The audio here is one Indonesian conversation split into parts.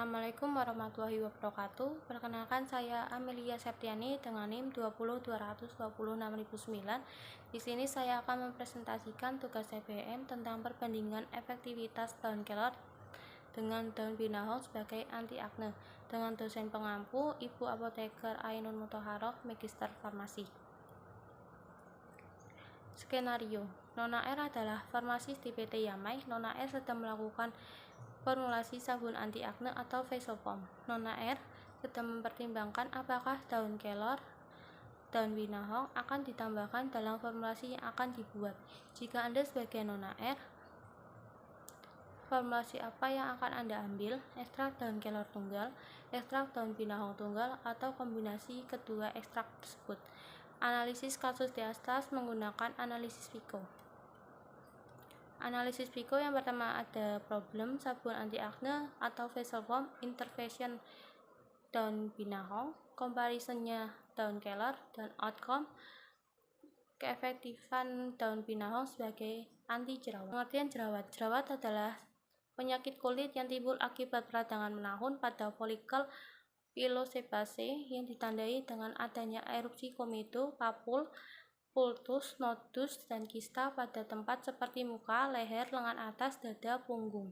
Assalamualaikum warahmatullahi wabarakatuh. Perkenalkan saya Amelia Septiani dengan NIM 20220206.009. Di sini saya akan mempresentasikan tugas TBM tentang perbandingan efektivitas daun kelor dengan daun binahong sebagai anti akne dengan dosen pengampu Ibu Apoteker Ainun Muthaharoh, Magister Farmasi. Skenario: Nona R adalah farmasis di PT Yamai. Nona R sedang melakukan formulasi sabun anti akne atau facial foam. Nona R sedang mempertimbangkan apakah daun kelor, daun binahong akan ditambahkan dalam formulasi yang akan dibuat. Jika Anda sebagai Nona R, formulasi apa yang akan Anda ambil? Ekstrak daun kelor tunggal, ekstrak daun binahong tunggal, atau kombinasi kedua ekstrak tersebut? Analisis kasus di atas menggunakan analisis Pico. Analisis Pico yang pertama ada problem sabun anti akne atau facial foam, intervention daun binahong, comparisonnya daun kelor, dan outcome keefektifan daun binahong sebagai anti jerawat. Pengertian jerawat: jerawat adalah penyakit kulit yang timbul akibat peradangan menahun pada folikel pilosebaceae yang ditandai dengan adanya erupsi komedo, papul, pultus, nodus, dan kista pada tempat seperti muka, leher, lengan atas, dada, punggung.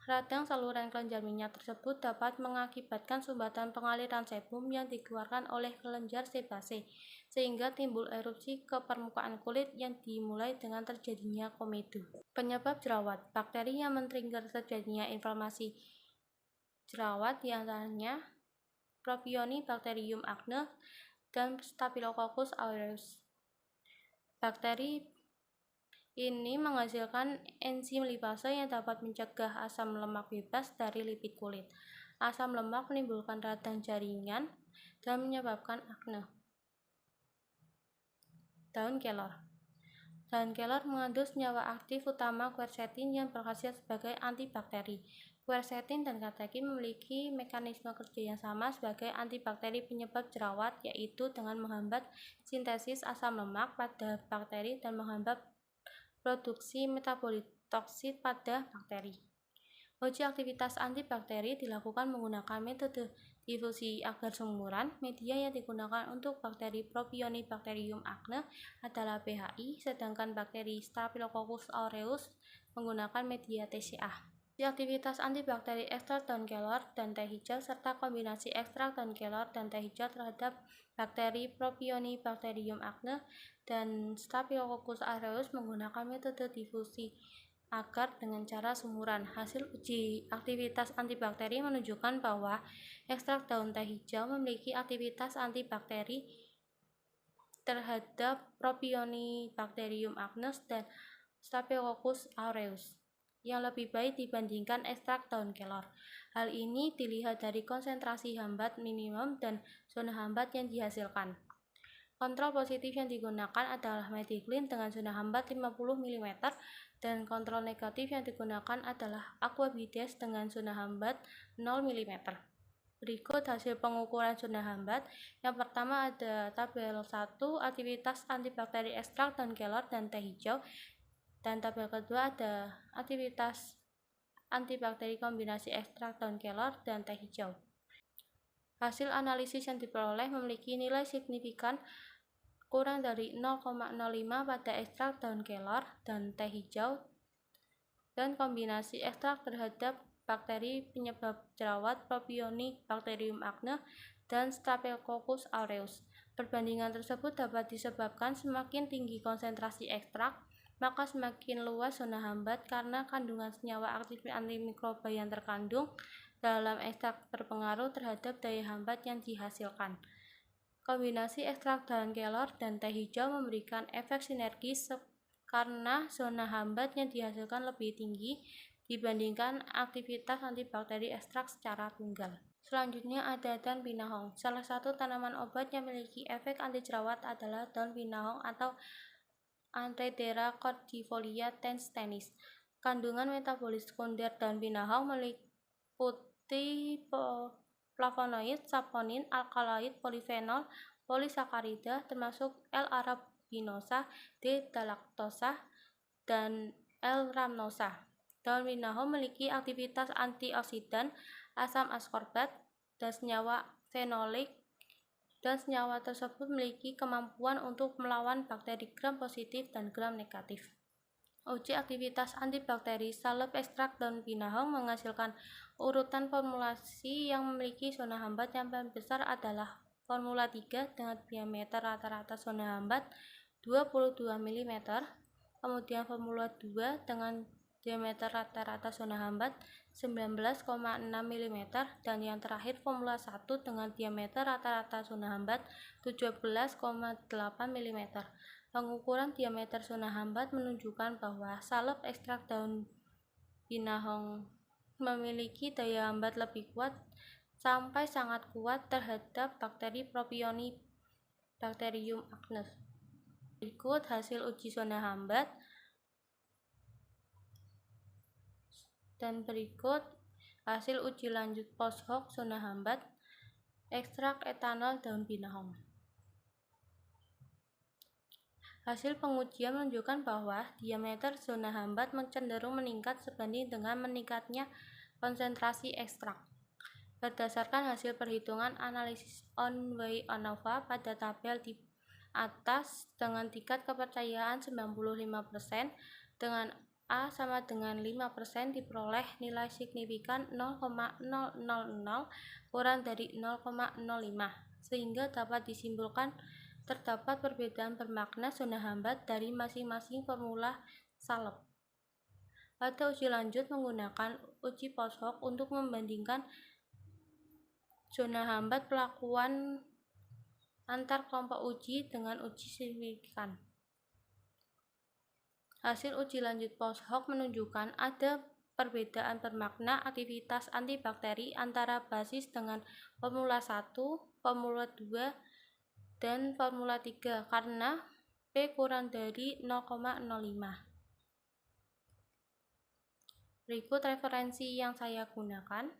Radang saluran kelenjar minyak tersebut dapat mengakibatkan sumbatan pengaliran sebum yang dikeluarkan oleh kelenjar sebaceae, sehingga timbul erupsi ke permukaan kulit yang dimulai dengan terjadinya komedo. Penyebab jerawat: bakteri yang men-trigger terjadinya inflamasi jerawat diantaranya Propionibacterium acne dan Staphylococcus aureus. Bakteri ini menghasilkan enzim lipase yang dapat mencegah asam lemak bebas dari lipid kulit. Asam lemak menimbulkan radang jaringan dan menyebabkan akne. Daun kelor. Daun kelor mengandung senyawa aktif utama quercetin yang berkhasiat sebagai antibakteri. Quercetin dan katekin memiliki mekanisme kerja yang sama sebagai antibakteri penyebab jerawat, yaitu dengan menghambat sintesis asam lemak pada bakteri dan menghambat produksi metabolit toksit pada bakteri. Uji aktivitas antibakteri dilakukan menggunakan metode difusi agar sumuran. Media yang digunakan untuk bakteri Propionibacterium acne adalah PHI, sedangkan bakteri Staphylococcus aureus menggunakan media TCA. Aktivitas antibakteri ekstrak daun kelor dan teh hijau serta kombinasi ekstrak daun kelor dan teh hijau terhadap bakteri Propionibacterium acne dan Staphylococcus aureus menggunakan metode difusi agar dengan cara sumuran. Hasil uji aktivitas antibakteri menunjukkan bahwa ekstrak daun teh hijau memiliki aktivitas antibakteri terhadap Propionibacterium acnes dan Staphylococcus aureus yang lebih baik dibandingkan ekstrak daun kelor. Hal ini dilihat dari konsentrasi hambat minimum dan zona hambat yang dihasilkan. Kontrol positif yang digunakan adalah Medicline dengan zona hambat 50 mm dan kontrol negatif yang digunakan adalah Aquabides dengan zona hambat 0 mm. Berikut hasil pengukuran zona hambat. Yang pertama ada tabel 1 aktivitas antibakteri ekstrak daun kelor dan teh hijau, dan tabel kedua ada aktivitas antibakteri kombinasi ekstrak daun kelor dan teh hijau. Hasil analisis yang diperoleh memiliki nilai signifikan kurang dari 0,05 pada ekstrak daun kelor dan teh hijau dan kombinasi ekstrak terhadap bakteri penyebab jerawat Propionibacterium acne dan Staphylococcus aureus. Perbandingan tersebut dapat disebabkan semakin tinggi konsentrasi ekstrak, maka semakin luas zona hambat karena kandungan senyawa aktif antimikroba yang terkandung dalam ekstrak berpengaruh terhadap daya hambat yang dihasilkan. Kombinasi ekstrak daun kelor dan teh hijau memberikan efek sinergis karena zona hambat yang dihasilkan lebih tinggi dibandingkan aktivitas antibakteri ekstrak secara tunggal. Selanjutnya ada daun binahong. Salah satu tanaman obat yang memiliki efek anti jerawat adalah daun binahong atau Anthedera cordifolia tennis. Kandungan metabolit sekunder daun binahong meliputi flavonoid, saponin, alkaloid, polifenol, polisakarida termasuk L-arabinosa, D-galaktosa, dan L-rhamnosa. Daun pinahong memiliki aktivitas antioksidan, asam askorbat, dan senyawa fenolik, dan senyawa tersebut memiliki kemampuan untuk melawan bakteri gram positif dan gram negatif. Uji aktivitas antibakteri salep ekstrak daun pinahong menghasilkan urutan formulasi yang memiliki zona hambat yang paling besar adalah formula 3 dengan diameter rata-rata zona hambat 22 mm, kemudian formula 2 dengan diameter rata-rata zona hambat 19,6 mm, dan yang terakhir formula 1 dengan diameter rata-rata zona hambat 17,8 mm. Pengukuran diameter zona hambat menunjukkan bahwa salep ekstrak daun pinahong memiliki daya hambat lebih kuat sampai sangat kuat terhadap bakteri Propionibacterium acnes. Berikut hasil uji zona hambat dan berikut hasil uji lanjut post hoc zona hambat ekstrak etanol daun pinahong. Hasil pengujian menunjukkan bahwa diameter zona hambat cenderung meningkat sebanding dengan meningkatnya konsentrasi ekstrak. Berdasarkan hasil perhitungan analisis on-way ANOVA pada tabel di atas dengan tingkat kepercayaan 95%, dengan A sama dengan 5% diperoleh nilai signifikan 0,000 kurang dari 0,05, sehingga dapat disimpulkan terdapat perbedaan bermakna zona hambat dari masing-masing formula salep. Pada uji lanjut menggunakan uji post hoc untuk membandingkan zona hambat pelakuan antar kelompok uji dengan uji signifikan. Hasil uji lanjut post hoc menunjukkan ada perbedaan bermakna aktivitas antibakteri antara basis dengan formula 1, formula 2, dan formula 3 karena P kurang dari 0,05. Berikut referensi yang saya gunakan.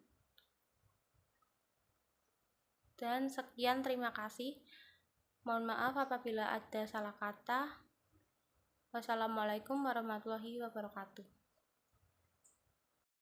Dan sekian, terima kasih. Mohon maaf apabila ada salah kata. Wassalamualaikum warahmatullahi wabarakatuh.